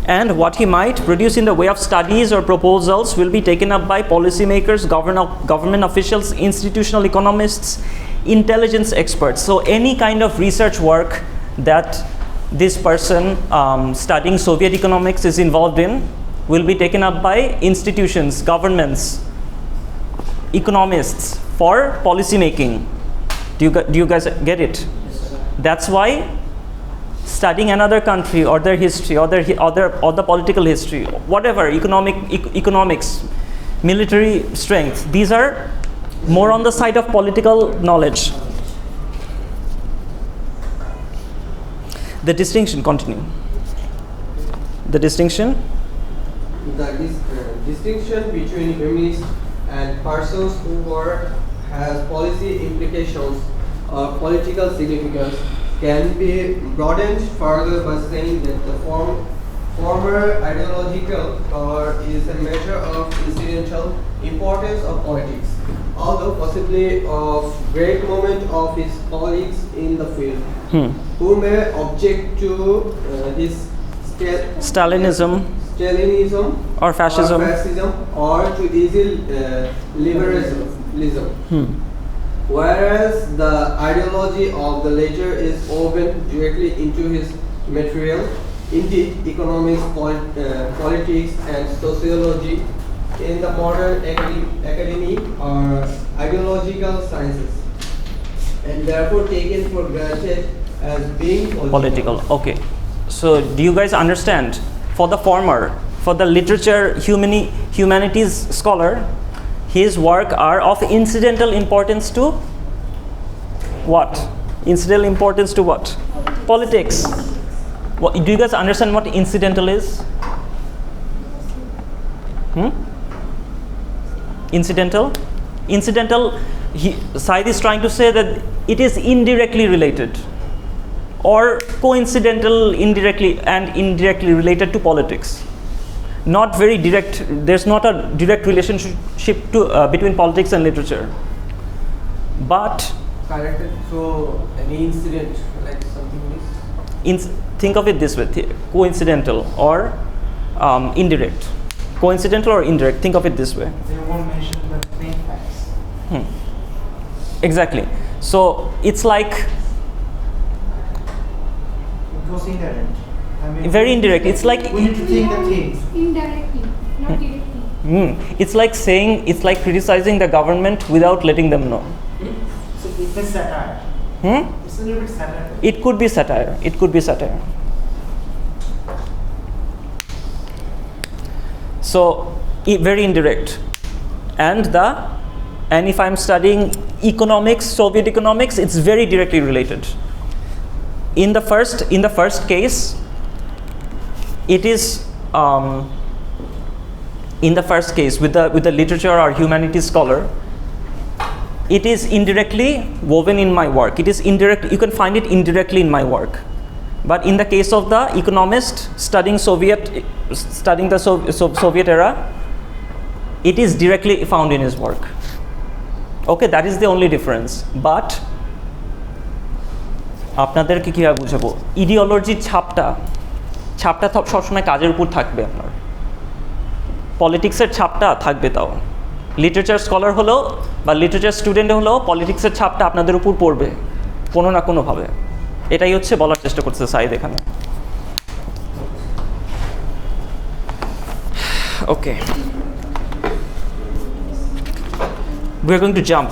and what he might produce in the way of studies or proposals will be taken up by policymakers, government officials, institutional economists, intelligence experts. So any kind of research work that this person studying Soviet economics is involved in will be taken up by institutions, governments, economists for policy making. Do you guys get it? That's why studying another country or their history or the political history, whatever, economics, military strength, these are more on the side of political knowledge. The distinction, continue. The distinction? The distinction between humanists and persons whose work has policy implications or political significance can be broadened further by saying that the former ideological power is a measure of incidental importance of politics, although possibly of great moment of his colleagues in the field, who may object to his Stalinism or fascism or to easy liberalism. Whereas the ideology of the latter is woven directly into his material. Indeed, economics, politics, and sociology in the modern academy are ideological sciences, and therefore taken for granted as being political. Okay. So do you guys understand? For the former, for the literature humanities scholar, his work are of incidental importance to what? Incidental importance to what? Politics. Do you guys understand what incidental is? Incidental? Said is trying to say that it is indirectly related or coincidental, indirectly related to politics. Not very direct. There's not a direct relationship between politics and literature. But corrected. So any incident like something is. Think of it this way: coincidental or indirect. Coincidental or indirect. Think of it this way. They won't mention the main facts. Exactly. So it's like. It goes indirect. Very indirect. It's like we need to think the things indirectly, not directly. It's like saying, it's like criticizing the government without letting them know. So it's a satire. It's a little bit satire. It could be satire. It could be satire. So very indirect. And if I'm studying economics, Soviet economics, it's very directly related. In the first case, it is in the first case with the literature or humanities scholar, it is indirectly woven in my work. It is indirect. You can find it indirectly in my work. But in the case of the economist studying the Soviet era, it is directly found in his work. Okay, that is the only difference. But আপনাদেরকে কিভাবে বুঝাবো? ইডিওলজির ছাপটা সবসময় কাজের উপর থাকবে আপনার। পলিটিক্সের ছাপটা থাকবে তাও। লিটারেচার স্কলার হলেও বা লিটারেচার স্টুডেন্ট হলেও পলিটিক্সের ছাপটা আপনাদের উপর পড়বে কোনো না কোনোভাবে। এটাই হচ্ছে বলার চেষ্টা করছে সাইদ এখানে। ওকে, we are going to jump.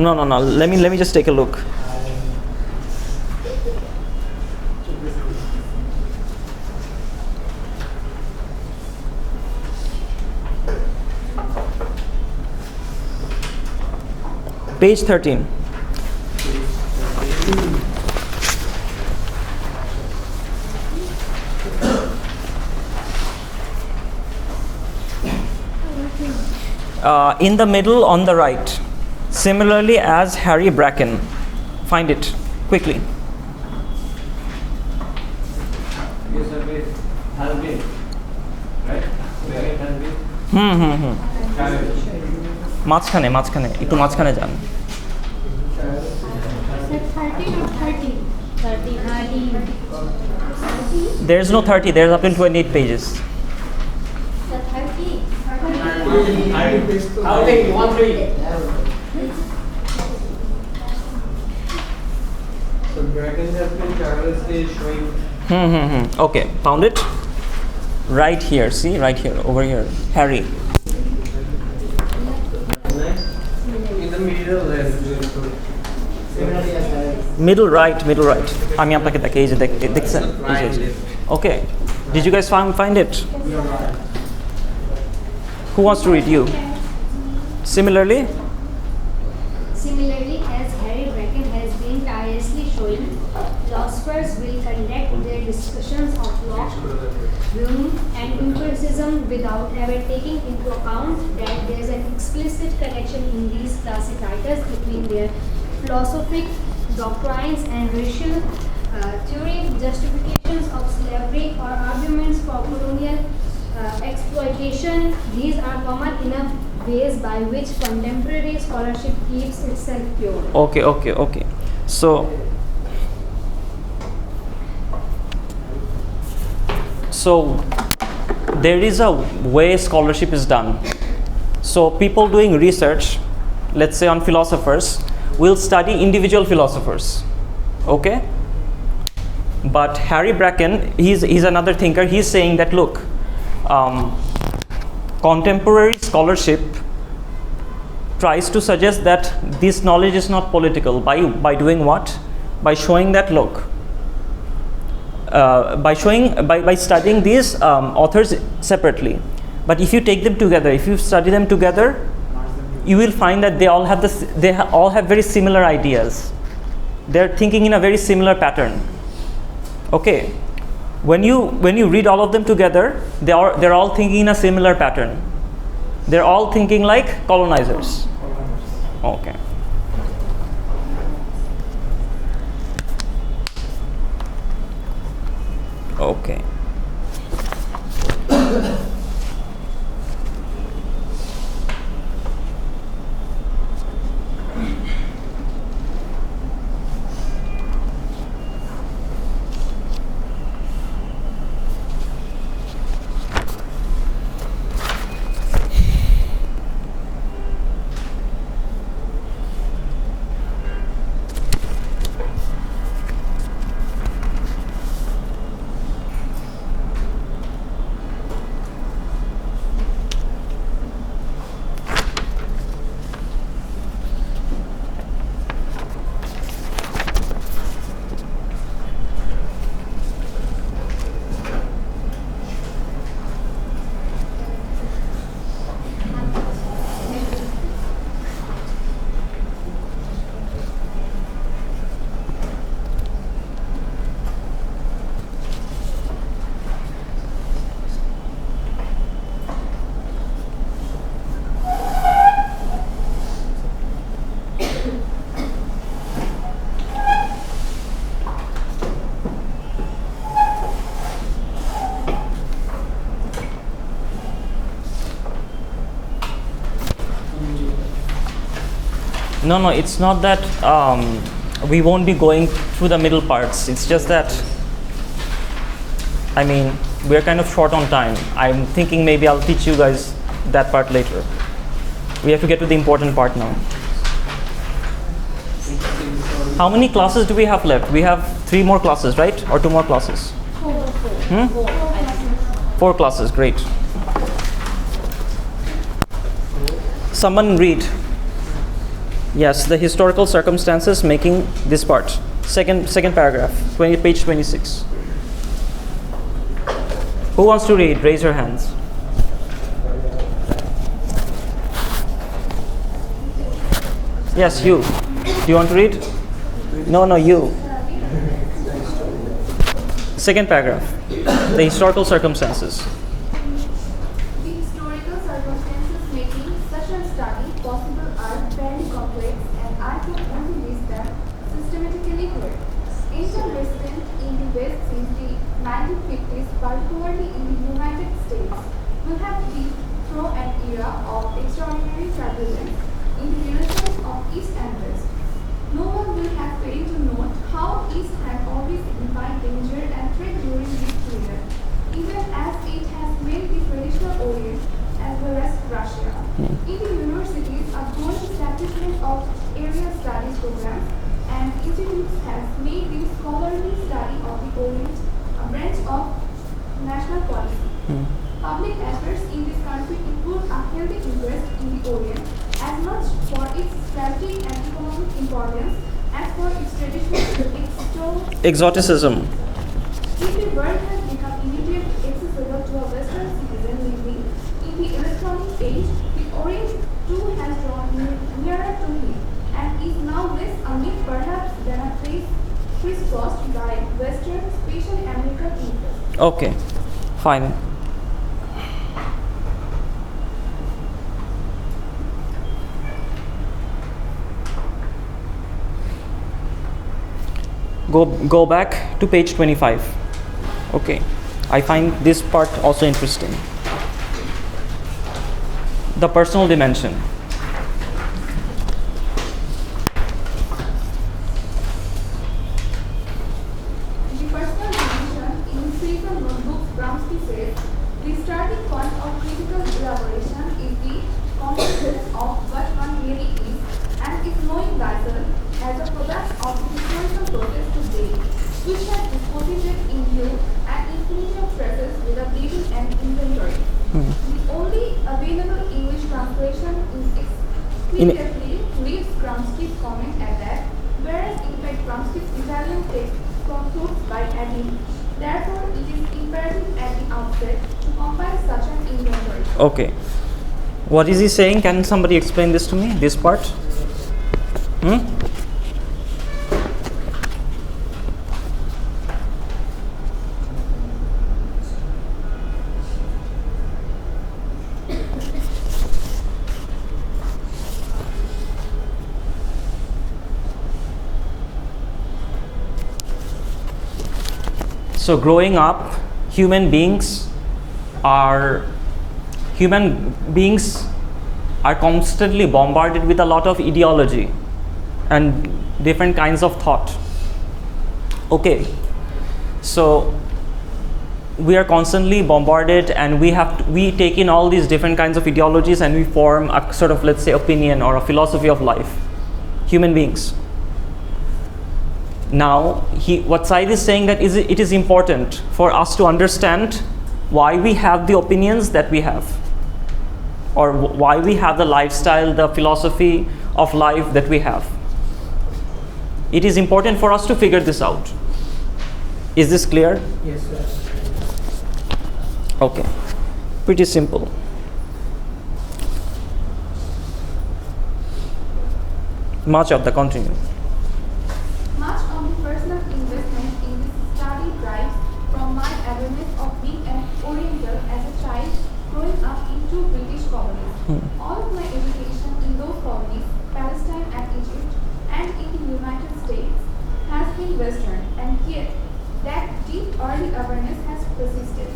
No. Let me just take a look. Page 13. In the middle on the right. Similarly as Harry Bracken. Find it quickly. Yes, sir. Has been, right? Very has been. মাঝখানে মাঝখানে একটু মাঝখানে যান। Sir, 13 or 30? 30. There is no 30, there is up to 28 pages. Sir, 30. I'll take 1-3. So Bracken has been tirelessly showing. Okay, found it? Right here, see, right here, over here. Harry. In the middle there. Middle right. আমি আপনাকে দেখে এই যে দেখছেন Okay, did you guys find it? Who wants to read? You. Similarly, As Harry Bracken has been tirelessly showing, philosophers will conduct their discussions of Locke, Hume, and empiricism without ever taking into account that there is an explicit connection in these classic writers between their philosophic doctrines and racial theory, justifications of slavery, or arguments for colonial exploitation. These are common enough ways by which contemporary scholarship keeps itself pure. Okay. So there is a way scholarship is done. So people doing research, let's say on philosophers, will study individual philosophers. Okay? But Harry Bracken, he's another thinker. He's saying that look, contemporary scholarship tries to suggest that this knowledge is not political by doing what? By showing that look, by studying these authors separately. But if you take them together, if you study them together, you will find that they all have very similar ideas. They're thinking in a very similar pattern. Okay, when you read all of them together, they're all thinking in a similar pattern. They're all thinking like colonizers. Okay. Okay. No, it's not that we won't be going through the middle parts. It's just that, I mean, we're kind of short on time. I'm thinking maybe I'll teach you guys that part later. We have to get to the important part now. How many classes do we have left? We have 3 more classes, right? Or 2 more classes? 4 classes, great. Someone read. Yes, the historical circumstances making this part. Second paragraph, page 26. Who wants to read? Raise your hands. Yes, you. Do you want to read? No, you. Second paragraph, the historical circumstances. The historical circumstances making such a study possible are fairly complex, and I can only list them systematically here. Interesting in the West since the 1950s, particularly in the United States, will have been through an era of extraordinary turbulence in the relations of East and West. No one will have failed to note how East had always signified danger and threat during this period, even as it has made the traditional Orient as well as Russia. In the universities, a growing establishment of area studies programs and institutes has made the scholarly study of the Orient a branch of national policy. Public affairs in this country include a healthy interest in the Orient as much for its strategic and economic importance as for its traditional Exoticism. If the world has become immediately accessible to a Western citizen living in the electronic age, the Orient too has drawn nearer to him and is now less a myth perhaps than a place crisscrossed by Western, especially American interests. Okay, fine. Go back to page 25. Okay, I find this part also interesting. The personal dimension. The personal dimension in Freedom Notebook Gramsci says, the starting point of critical elaboration is the consciousness of what one really is and is knowing thyself as a product of the historical process today, which has disposited in you an infinity of traces with a bleeding and inventory. The only available English translation is explicitly leaves Gramsci's comment at that, whereas in fact Gramsci's Italian text concludes by adding, therefore it is imperative at the outset to compile such an inventory. Okay. What is he saying? Can somebody explain this to me? This part? So growing up, human beings are constantly bombarded with a lot of ideology and different kinds of thought. Okay, so we are constantly bombarded and we take in all these different kinds of ideologies and we form a sort of, let's say, opinion or a philosophy of life. Human beings. Now, what Said is saying that it is important for us to understand why we have the opinions that we have, or why we have the lifestyle, the philosophy of life that we have. It is important for us to figure this out. Is this clear? Yes, sir. Okay, pretty simple. Much of the continue. Much of the personal investment in this study derives from my awareness of being an Oriental as a child growing up in two British colonies. All of my education in those colonies, Palestine and Egypt, and in the United States, has been Western, and yet that deep early awareness has persisted.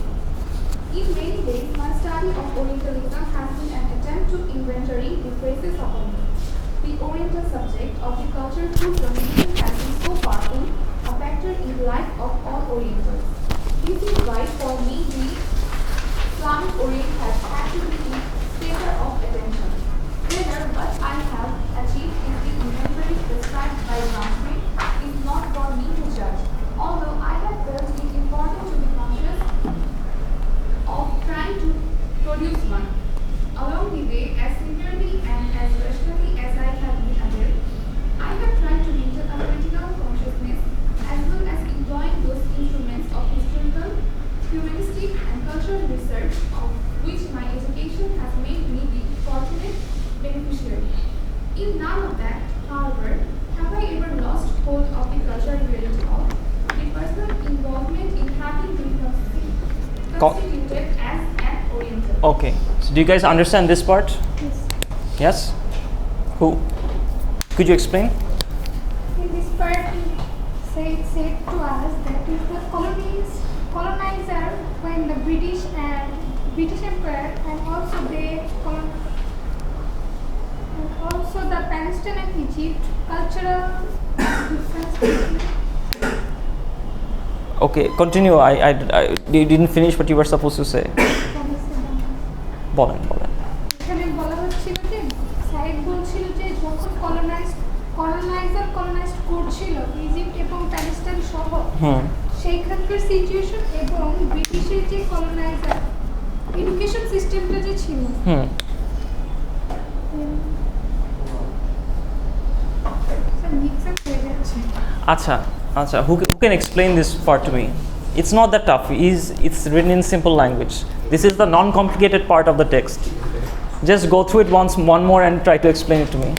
In many ways, my study of Orientalism has been an attempt to inventory the traces upon me. The Oriental subject of the culture whose domination has been so powerful, a factor in the life of all Orientals. This is why for me the Islamic Orient has had to be the center of attention. Whether what I have achieved is the inventory prescribed by Gramsci is not for me to judge, although I have felt it important to be conscious of trying to produce one. Along the way, as sincerely and as rationally as I have been able, I have tried to maintain a critical consciousness as well as employing those instruments of historical, humanistic and cultural research of which my education has made me the fortunate beneficiary. In none of that, however, have I ever lost hold of the cultural reality of the personal involvement in having been constituted as an Oriental. Okay, so do you guys understand this part? Yes. Yes? Who? Could you explain? In this part, said to us that is the colonizer when the British Empire, and also they Palestine and Egypt, cultural difference. Okay, continue. You didn't finish what you were supposed to say. বলেন বলেন। এখানে বলা হচ্ছিল যে সাইদ বলছিল যে যখন colonised করছিল ইজিপ্ট এবং প্যালেস্টাইন সহ সেইখানকার সিচুয়েশন এবং ব্রিটিশের যে কলোনাইজার এডুকেশন সিস্টেমটা যে ছিল Acha, who can explain this part to me? It's not that tough. It's written in simple language. This is the non-complicated part of the text. Just go through it one more and try to explain it to me.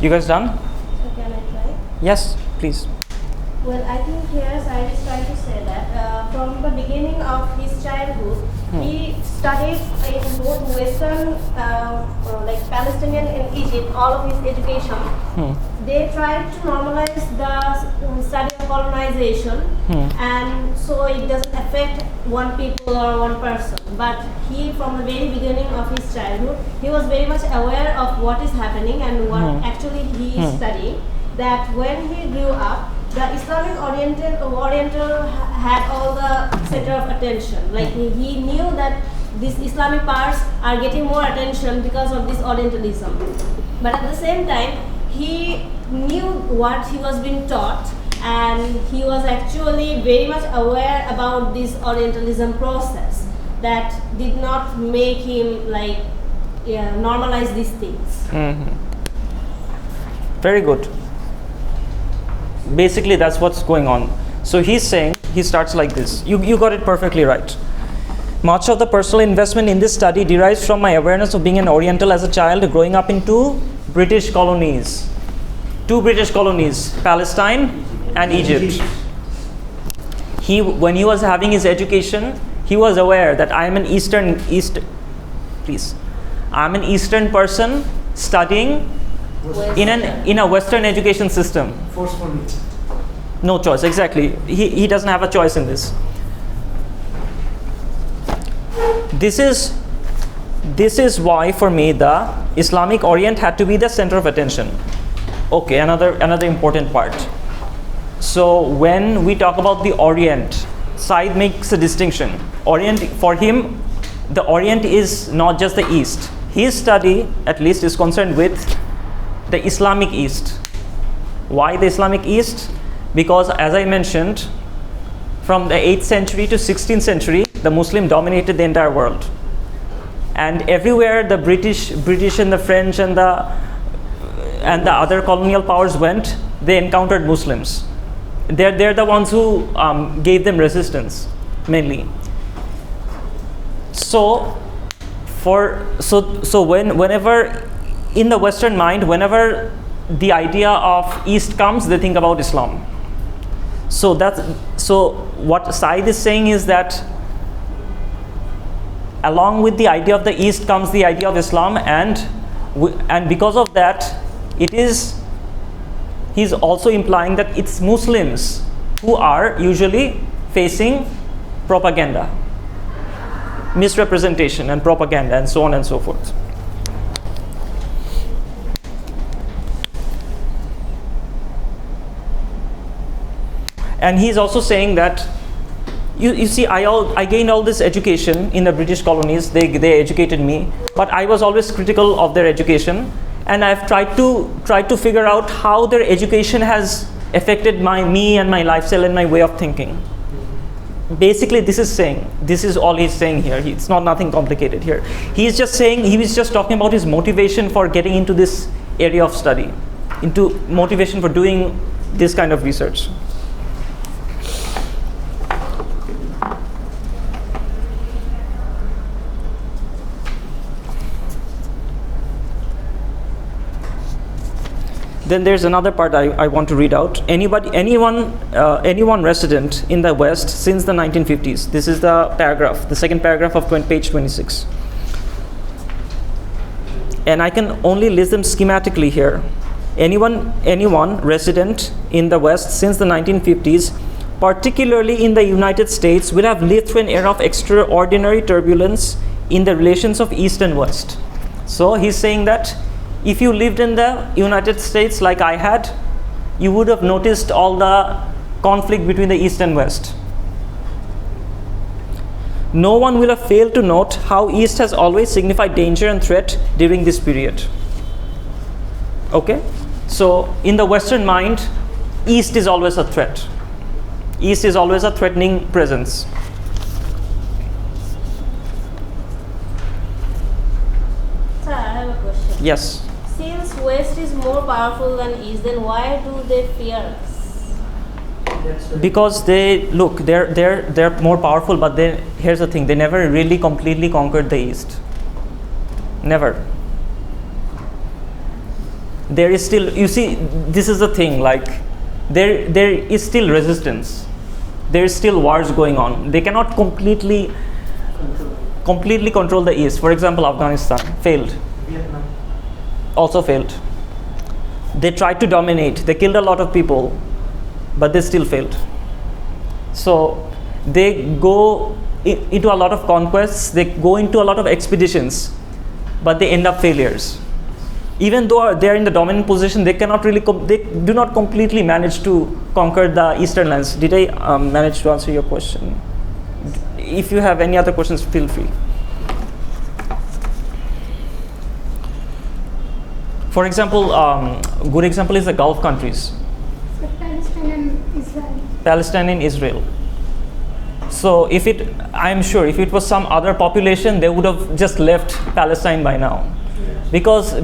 You guys done? So can I try? Yes, please. Well, I think here Said is trying to say that from the beginning of his childhood, he studied in both Western, like Palestinian and Egypt, all of his education. They tried to normalize the study of colonization, and so it doesn't affect one people or one person. But he, from the very beginning of his childhood, he was very much aware of what is happening and what actually he is studying. That when he grew up, the Islamic Oriental had all the center of attention. Like he knew that these Islamic parts are getting more attention because of this Orientalism. But at the same time, he knew what he was being taught, and he was actually very much aware about this Orientalism process that did not make him like normalize these things. Very good. Basically, that's what's going on. So he's saying, he starts like this. You got it perfectly right. Much of the personal investment in this study derives from my awareness of being an Oriental as a child, growing up in two British colonies, Palestine and Egypt. When he was having his education, he was aware that I'm an Eastern person studying in a Western education system. Forcefully. No choice, exactly. He doesn't have a choice in this. This is why for me the Islamic Orient had to be the center of attention. Okay, another important part. So when we talk about the Orient, Said makes a distinction. Orient, for him, the Orient is not just the East. His study, at least, is concerned with the Islamic East. Why the Islamic East? Because as I mentioned, from the 8th century to 16th century, the Muslim dominated the entire world. And everywhere the British and the French and the other colonial powers went, they encountered Muslims. They're the ones who gave them resistance, mainly. So whenever in the Western mind, whenever the idea of East comes, they think about Islam. So what Said is saying is that along with the idea of the East comes the idea of Islam, and because of that, he's also implying that it's Muslims who are usually facing propaganda, misrepresentation and propaganda, and so on and so forth. And he's also saying that you see, I gained all this education in the British colonies. They educated me, but I was always critical of their education, and I've tried to figure out how their education has affected me and my lifestyle and my way of thinking. basically this is all he's saying here. It's not nothing complicated here. He's just saying, he was just talking about his motivation for getting into this area of study, into motivation for doing this kind of research. Then there's another part I want to read out. Anyone resident in the West since the 1950s. This is the paragraph, the second paragraph of page 26. And I can only list them schematically here. Anyone resident in the West since the 1950s, particularly in the United States, will have lived through an era of extraordinary turbulence in the relations of East and West. So he's saying that if you lived in the United States like I had, you would have noticed all the conflict between the East and West. No one will have failed to note how East has always signified danger and threat during this period. Okay? So in the Western mind, East is always a threat. East is always a threatening presence. Sir, I have a question. Yes. Since West is more powerful than East, then why do they fear us? Because they're more powerful, but here's the thing, they never really completely conquered the East. Never. There is still, you see, this is the thing, like there is still resistance. There is still wars going on. They cannot completely control the East. For example, Afghanistan failed. Vietnam. Also failed. They tried to dominate. They killed a lot of people, but they still failed. So they go into a lot of conquests. They go into a lot of expeditions, but they end up failures. Even though they are in the dominant position, they cannot really. They do not completely manage to conquer the eastern lands. Did I manage to answer your question? If you have any other questions, feel free. For example, good example is the Gulf countries. So Palestine and Israel. Palestine and Israel. So I am sure if it was some other population, they would have just left Palestine by now. Because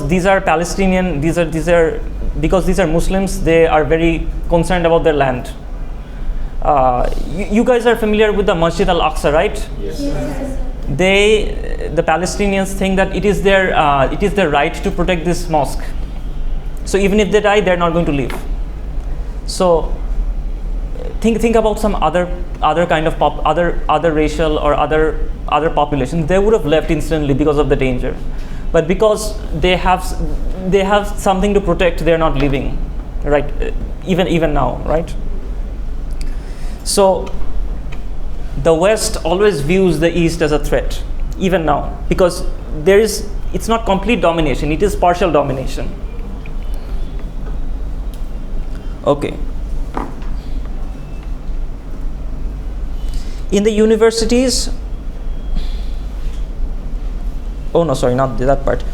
these are Palestinian, because these are Muslims, they are very concerned about their land. You guys are familiar with the Masjid al-Aqsa, right? Yes. The Palestinians think that it is their right to protect this mosque. So even if they die, they're not going to leave. So think about some other kind of other racial or other populations. They would have left instantly because of the danger, but because they have something to protect, they're not leaving, right? Even now, right? So the West always views the East as a threat, even now, because it's not complete domination, it is partial domination. Okay. In the universities, oh no, sorry, not that part.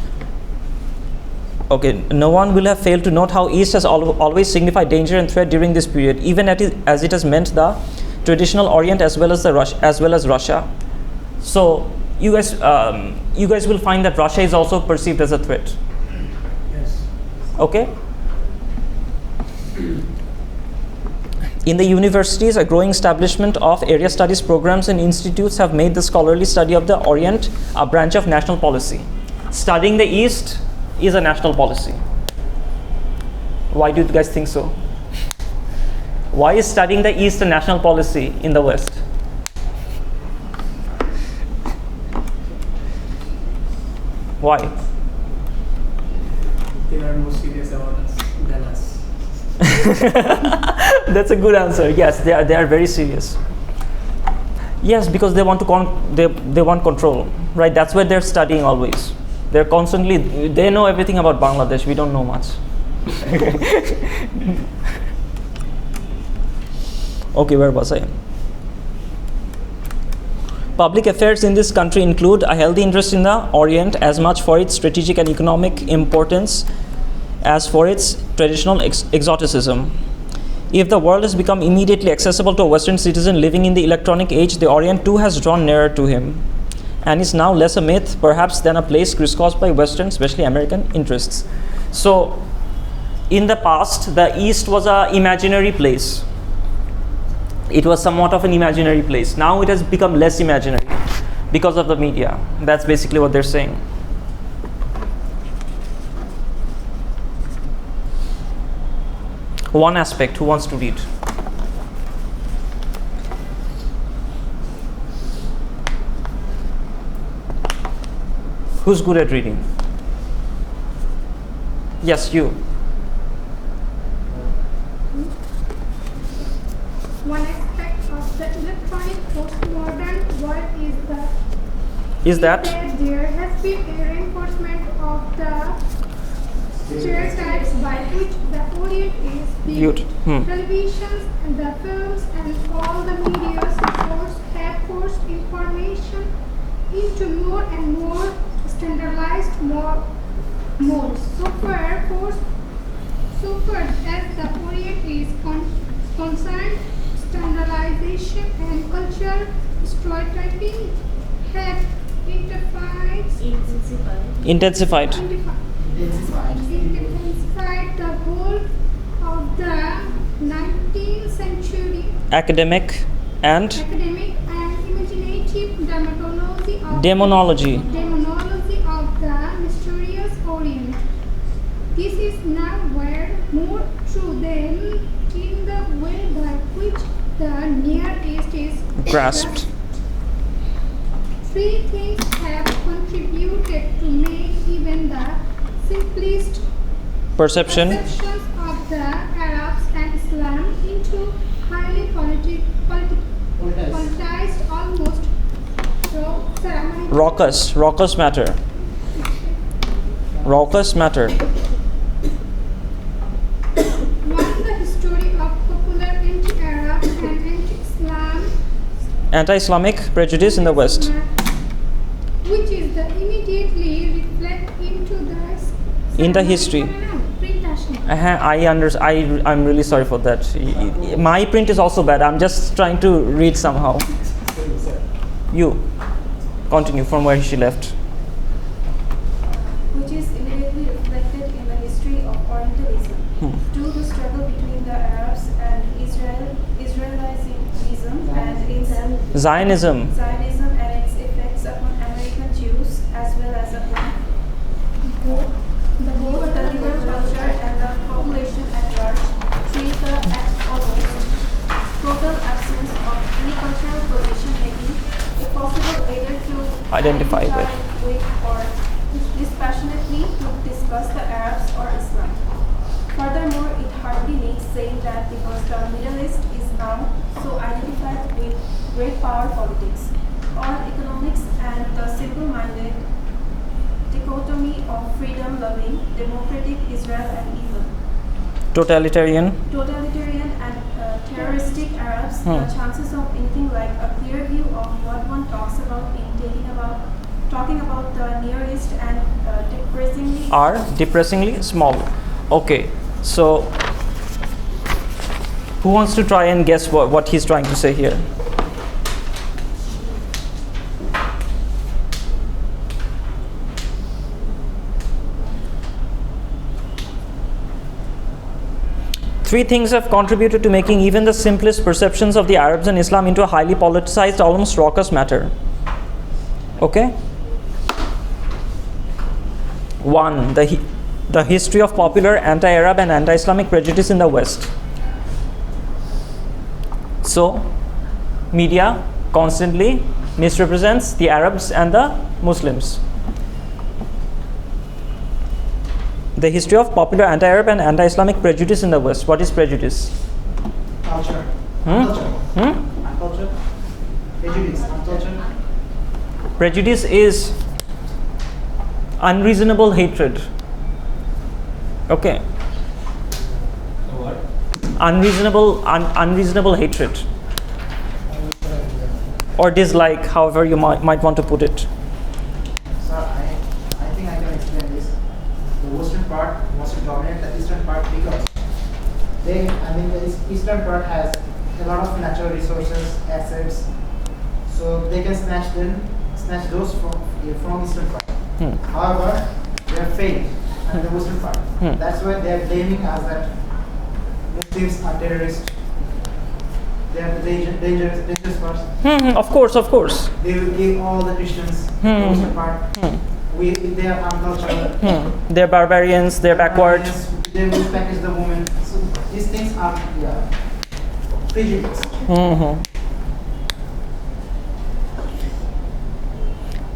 Okay, no one will have failed to note how East has always signified danger and threat during this period, even as it has meant the traditional Orient as well as Russia. So you guys will find that Russia is also perceived as a threat. Yes. Okay. In the universities, a growing establishment of area studies programs and institutes have made the scholarly study of the Orient a branch of national policy. Studying the East is a national policy. Why do you guys think so? Why is studying the East a national policy in the West? Why? They are more serious about us than us. That's a good answer. Yes, they are very serious. Yes, because they want to they want control, right? That's why they're studying always. They're constantly, they know everything about Bangladesh. We don't know much. Okay, where was I? Public affairs in this country include a healthy interest in the Orient as much for its strategic and economic importance as for its traditional exoticism. If the world has become immediately accessible to a Western citizen living in the electronic age, the Orient too has drawn nearer to him, and is now less a myth, perhaps, than a place crisscrossed by Western, especially American interests. So, in the past, the East was an imaginary place. It was somewhat of an imaginary place. Now it has become less imaginary because of the media. That's basically what they're saying. One aspect, who wants to read? Who's good at reading? Yes, you. One aspect of the electronic postmodern world Is that? There has been a reinforcement of the stereotypes by which the Orient is viewed. Televisions and the films and all the media sources have forced information into more and more standardized molds. So far as the Orient is concerned, standardization and cultural stereotyping have intensified the whole of the 19th century academic and imaginative demonology of the mysterious Orient. This is nowhere more true than in the way by which the Near East is grasped. Three things have contributed to make even the simplest Perceptions of the Arabs and Islam into highly politicized, almost ceremonial. Raucous matter. One, the history of popular anti-Arab and anti-Islam Anti-Islamic prejudice in the West. Which is the immediately reflect into the history. I'm really sorry for that. My print is also bad. I'm just trying to read somehow. You continue from where she left. Which is immediately reflected in the history of Orientalism. To the struggle between the Arabs and Israelism and its Zionism and its effects upon American Jews as well as upon the liberal culture and the population at large, treat the almost total absence of any cultural position making it possible either to Identify with or dispassionately to discuss the Arabs or Islam. Furthermore, it hardly needs saying that because the Middle East is now so identified with great power politics, or economics and the simple-minded dichotomy of freedom-loving, democratic Israel and evil. totalitarian And terroristic Arabs, the chances of anything like a clear view of what one talks about in talking about the Near East and depressingly small. Okay, so who wants to try and guess what he's trying to say here? Three things have contributed to making even the simplest perceptions of the Arabs and Islam into a highly politicized, almost raucous matter. Okay? One, the history of popular anti-Arab and anti-Islamic prejudice in the West. So, media constantly misrepresents the Arabs and the Muslims. The history of popular anti-Arab and anti-Islamic prejudice in the West. What is prejudice? Culture. Culture. Prejudice. Culture. Prejudice is unreasonable hatred. Okay. What? Unreasonable hatred. Or dislike, however you might want to put it. Sir, I think I can explain this. The western part was to dominate the eastern part because the eastern part has a lot of natural resources, assets, so they can snatch those from eastern part. However, they are failed in the western part. That's why they are blaming us that Muslims are terrorists. They are the dangerous parts. Of course. They will give all the Christians the western part. They are uncultured. They're barbarians. They're backward. They will package the women. So these things are prejudice.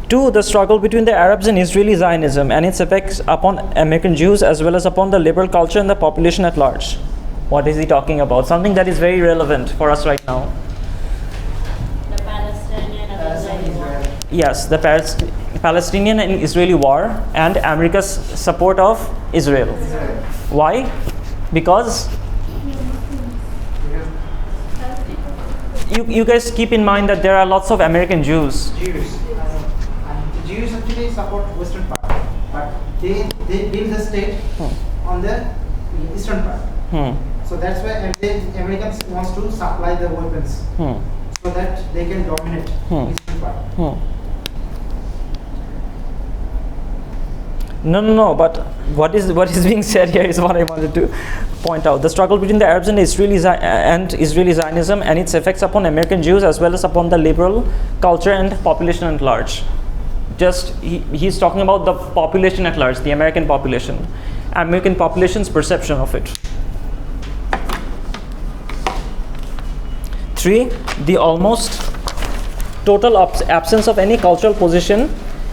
2. The struggle between the Arabs and Israeli Zionism and its effects upon American Jews as well as upon the liberal culture and the population at large. What is he talking about? Something that is very relevant for us right now. The Palestinian and Israeli war. Yes, the Palestinian and Israeli war and America's support of Israel. Why? Because you guys keep in mind that there are lots of American Jews. The Jews actually support western part, but they build the state on the eastern part. So that's why the Americans wants to supply the weapons so that they can dominate eastern part. No. But what is being said here is what I wanted to point out. The struggle between the Arabs and Israeli Zionism and its effects upon American Jews as well as upon the liberal culture and population at large. He's talking about the population at large, the American population's perception of it. 3. The almost total absence of any cultural position,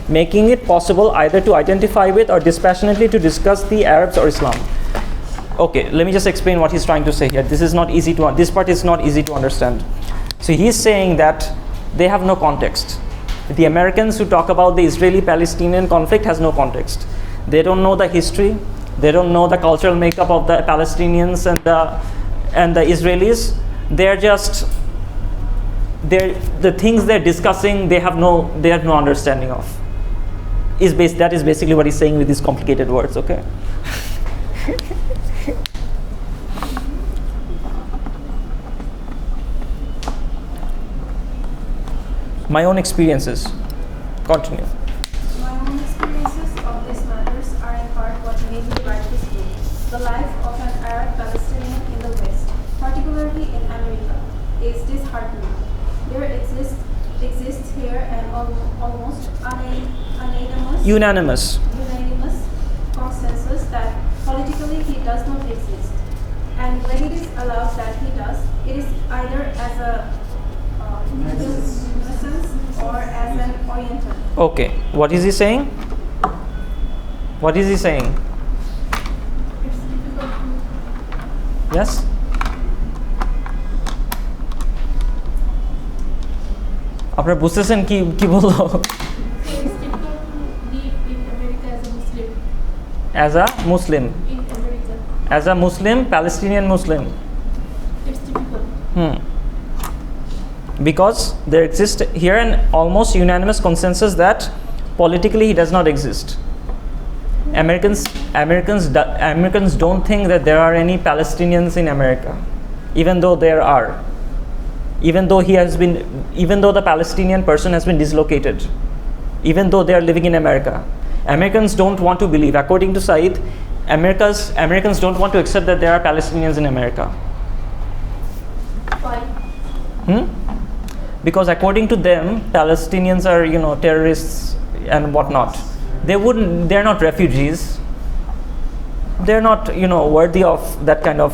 making it possible either to identify with or dispassionately to discuss the Arabs or Islam. Okay, let me just explain what he's trying to say here. This part is not easy to understand. So he's saying that they have no context. The Americans who talk about the Israeli-Palestinian conflict has no context. They don't know the history. They don't know the cultural makeup of the Palestinians and the Israelis. The things they're discussing, they have no understanding of. That is basically what he's saying with these complicated words, okay? My own experiences. Continue. My own experiences of these matters are in part what made me write this book. The life of an Arab Palestinian in the West, particularly in America, is disheartening. There exists here an almost unanimous consensus that politically he does not exist. And when it is allowed that he does, it is either as a or as an Oriental. Okay, what is he saying? Yes? আপনারা বুঝতেছেন কি বললো? As a Muslim. As a Muslim, Palestinian Muslim. It's difficult. Because there exists here an almost unanimous consensus that politically he does not exist. Americans don't think that there are any Palestinians in America, even though there are. Even though the Palestinian person has been dislocated, even though they are living in America, Americans don't want to believe. According to Said, Americans don't want to accept that there are Palestinians in America. Why? Because according to them, Palestinians are, terrorists and whatnot. They're not refugees. They're not, worthy of that kind of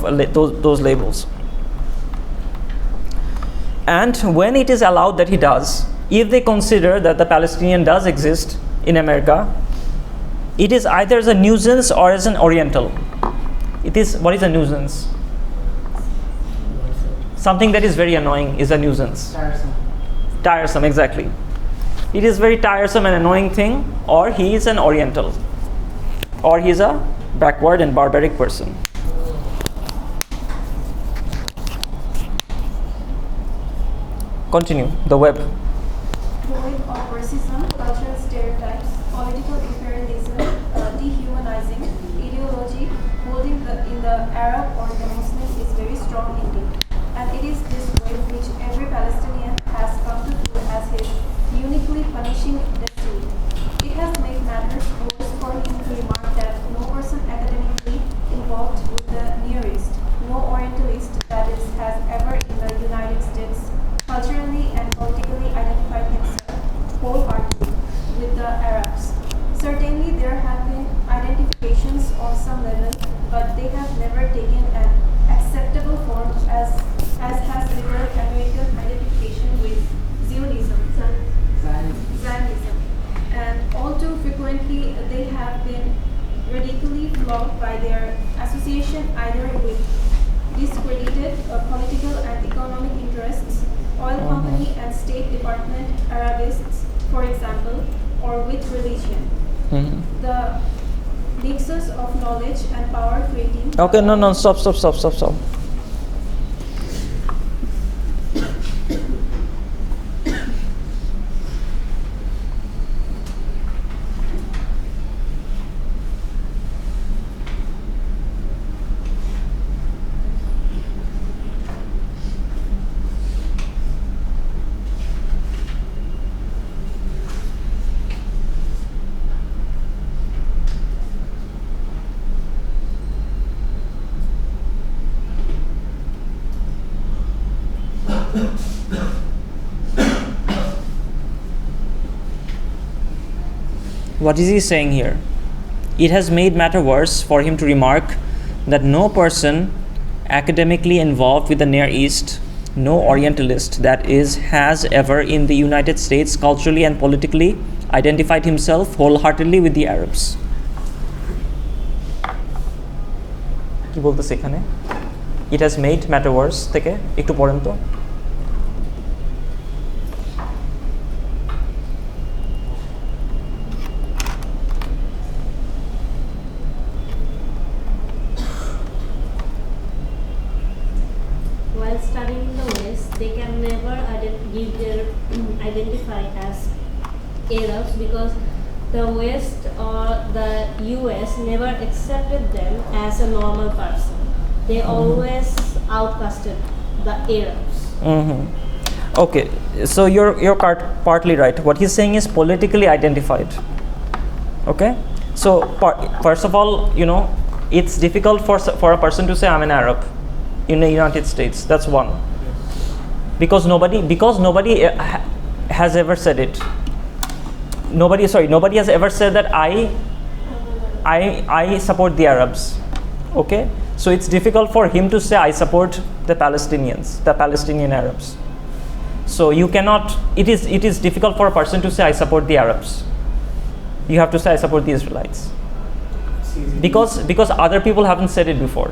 those labels. And when it is allowed that he does, if they consider that the Palestinian does exist in America, it is either as a nuisance or as an Oriental. What is a nuisance? Something that is very annoying is a nuisance. Tiresome, exactly. It is very tiresome and annoying thing, or he is an Oriental, or he is a backward and barbaric person. Continue. The web. The web of racism, cultural stereotypes, political imperialism, dehumanizing ideology holding in the Arab or the Muslim is very strong indeed. And it is this way which every Palestinian has come to feel as his uniquely punishing destiny. It has made matters worse for him to remark that no person academically involved with the Near East, no Orientalist that is, has ever in the United States culturally and politically identified himself wholeheartedly with the Arabs. Certainly there have been identifications on some level, but they have never taken an acceptable form as has liberal American identification with Zionism. And all too frequently they have been radically flogged by their association either with discredited political and economic interests, oil company and State Department Arabists, for example, or with religion. The nexus of knowledge and power creating. Okay, no, stop. What is he saying here? It has made matter worse for him to remark that no person academically involved with the Near East, no Orientalist that is, has ever in the United States culturally and politically identified himself wholeheartedly with the Arabs. কি বলতেছে এখানে? It has made matter worse থেকে একটু পড়েন তো। While studying in the West, they can never identify as Arabs because the West or the US never accepted them as a normal person. They always outcasted the Arabs. Okay, so you're partly right. What he's saying is politically identified. Okay, so first of all, it's difficult for a person to say I'm an Arab in the United States. That's one. Because nobody has ever said it. Nobody has ever said that I support the Arabs. Okay, so it's difficult for him to say I support the Palestinians, the Palestinian Arabs. So you cannot. It is difficult for a person to say I support the Arabs. You have to say I support the Israelites. Because other people haven't said it before.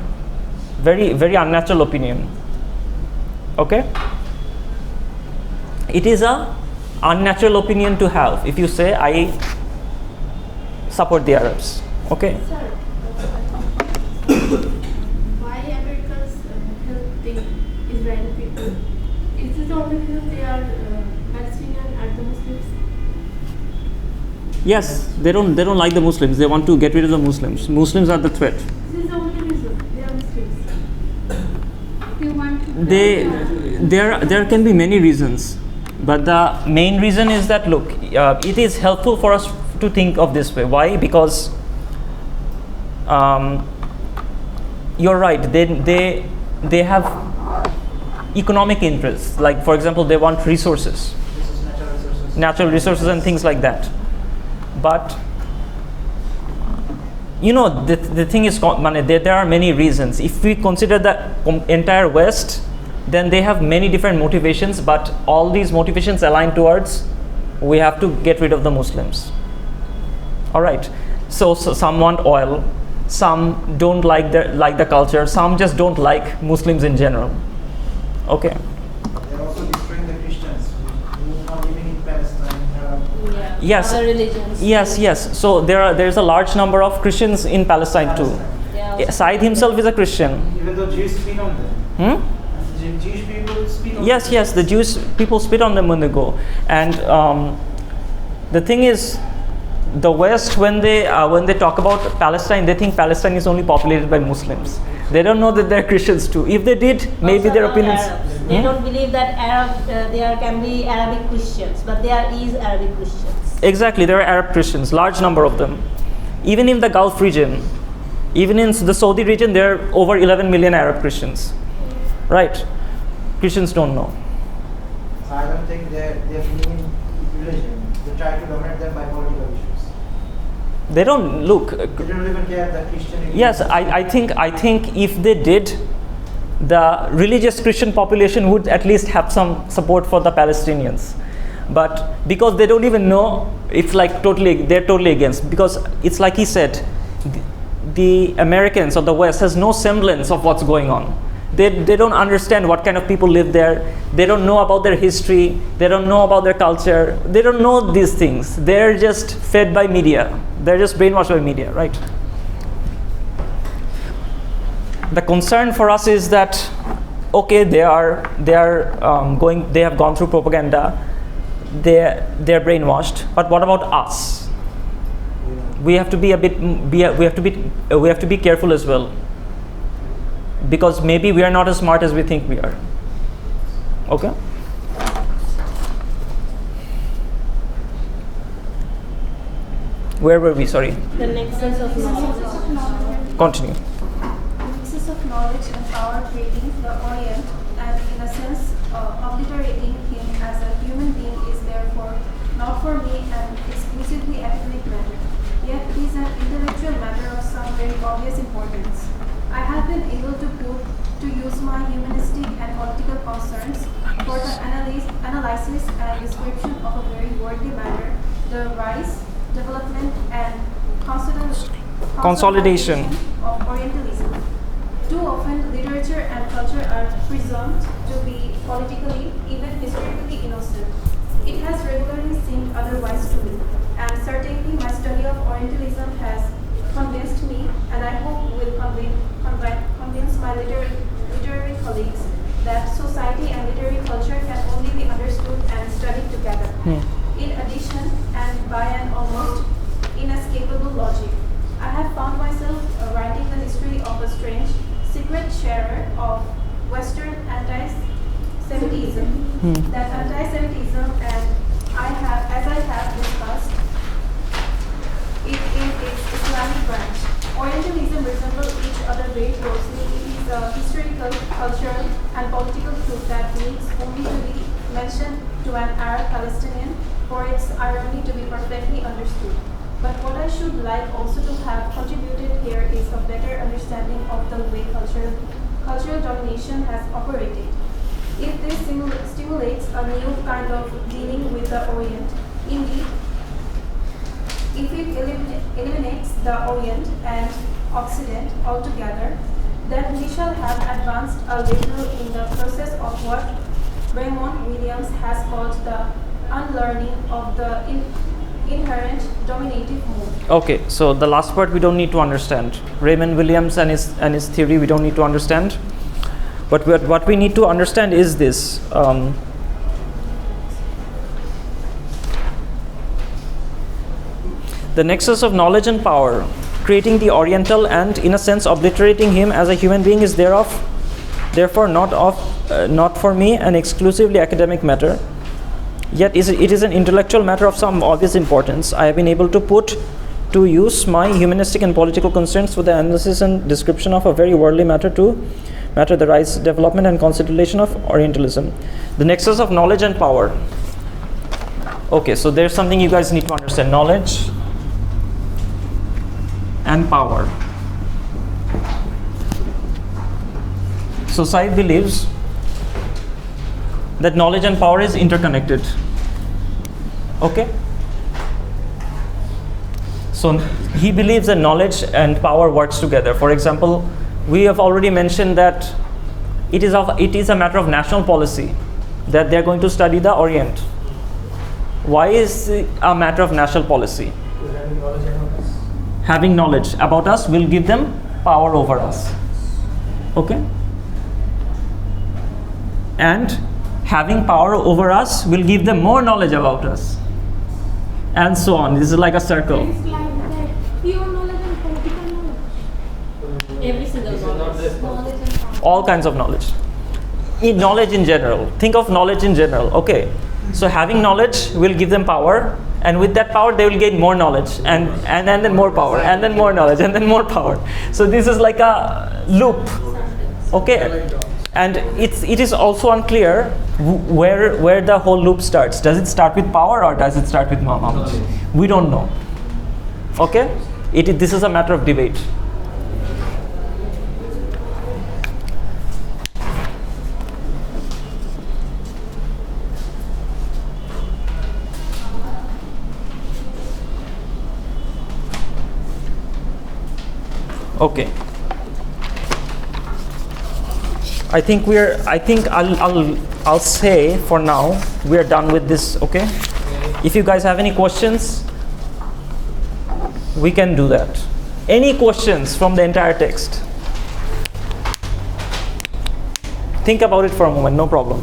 Very, very unnatural opinion. Okay? It is a unnatural opinion to have if you say I support the Arabs. Okay? Sir, why Americans help the Israeli people? Is it only because they are Palestinian and the Muslims? Yes, they don't like the Muslims. They want to get rid of the Muslims. Muslims are the threat. This is the only reason they are Muslims. You want to There can be many reasons, but the main reason is that look, it is helpful for us to think of this way. Why? Because you're right. They have economic interests. Like for example, they want resources, natural resources, and things like that. But the thing is, there are many reasons. If we consider the entire West, then they have many different motivations, but all these motivations align towards we have to get rid of the Muslims. All right. So some want oil, some don't like the culture, some just don't like Muslims in general. Okay. They're also destroying the Christians who are not living in Palestine. Yes. Other religions. Yes. So there's a large number of Christians in Palestine too. Yeah. Said himself is a Christian. Even though Jews spit on them. Jewish people spit on them. Yes, the Jewish people spit on them when they go. And the thing is, the West, when they talk about Palestine, they think Palestine is only populated by Muslims. They don't know that they're Christians too. If they did, maybe their opinions. They don't believe that there can be Arabic Christians, but there is Arabic Christians. Exactly, there are Arab Christians, large number of them. Even in the Gulf region, even in the Saudi region, there are over 11 million Arab Christians. Right? Christians don't know. So I don't think they're believing in religion. They try to dominate them by political issues. They don't look. They don't even care that Christianity. Yes, I think if they did, the religious Christian population would at least have some support for the Palestinians. But because they don't even know, it's like they're totally against. Because it's like he said, the Americans or the West has no semblance of what's going on. They don't understand what kind of people live there. They don't know about their history. They don't know about their culture. They don't know these things. They're just fed by media. They're just brainwashed by media, right? The concern for us is that, okay, they have gone through propaganda. They're brainwashed. But what about us? We have to be careful as well. Because maybe we are not as smart as we think we are. Okay? Where were we? Sorry. The nexus of knowledge. Continue. Nexus of knowledge and power creating the Orient, and in a sense, obliterating him as a human being is therefore not for me an exclusively academic matter, yet it is an intellectual matter of some very obvious importance. I have been able to use my humanistic and political concerns for the analysis and description of a very worldly matter, the rise, development, and consolidation of Orientalism. Too often, literature and culture are presumed to be politically, even historically innocent. It has regularly seemed otherwise to me, and certainly my study of Orientalism has convinced me, and I hope will convince my literary colleagues that society and literary culture can only be understood and studied together. In addition, and by an almost inescapable logic, I have found myself writing the history of a strange, secret sharer of Western anti-Semitism. That anti-Semitism, and as I have discussed, it in its Islamic branch. Orientalism resembles each other very closely. It is a historical, cultural, and political truth that needs only to be mentioned to an Arab Palestinian for its irony to be perfectly understood. But what I should like also to have contributed here is a better understanding of the way cultural domination has operated. If this stimulates a new kind of dealing with the Orient, indeed, if it eliminates the Orient and Occident altogether, then we shall have advanced a little in the process of what Raymond Williams has called the unlearning of the inherent dominative mood. Okay, so the last part we don't need to understand. Raymond Williams and his theory we don't need to understand. But what we need to understand is this. The nexus of knowledge and power, creating the Oriental and, in a sense, obliterating him as a human being is therefore not for me an exclusively academic matter. Yet it is an intellectual matter of some obvious importance. I have been able to put to use my humanistic and political concerns for the analysis and description of a very worldly matter, the rise, development, and consolidation of Orientalism. The nexus of knowledge and power. Okay, so there's something you guys need to understand. Knowledge and power. Society believes that knowledge and power is interconnected. Okay? So he believes that knowledge and power works together. For example, we have already mentioned that it is a matter of national policy that they are going to study the Orient. Why is it a matter of national policy? Having knowledge about us will give them power over us. Okay? And having power over us will give them more knowledge about us. and so on. This is like a circle. It's like that. Pure knowledge and political knowledge. Every single knowledge. Knowledge and All kinds of knowledge. Knowledge in general. Think of knowledge in general. Okay. So having knowledge will give them power, and with that power they will gain more knowledge, and then more power, and then more knowledge, and then more power. So this is like a loop. Okay. And it is also unclear where the whole loop starts. Does it start with power or does it start with knowledge? We don't know. Okay? This is a matter of debate. Okay. I think I'll say for now we are done with this. Okay. If you guys have any questions, we can do that. Any questions from the entire text? Think about it for a moment. No problem. I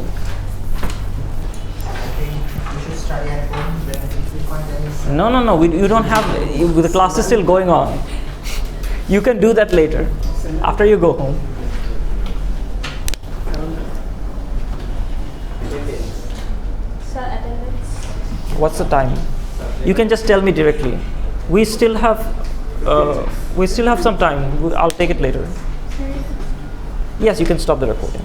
think we should study at home. Then if we find any. No. You don't have. The class is still going on. You can do that later, after you go home. Sir, attendance. What's the time? You can just tell me directly. We still have some time. I'll take it later. Yes, you can stop the recording.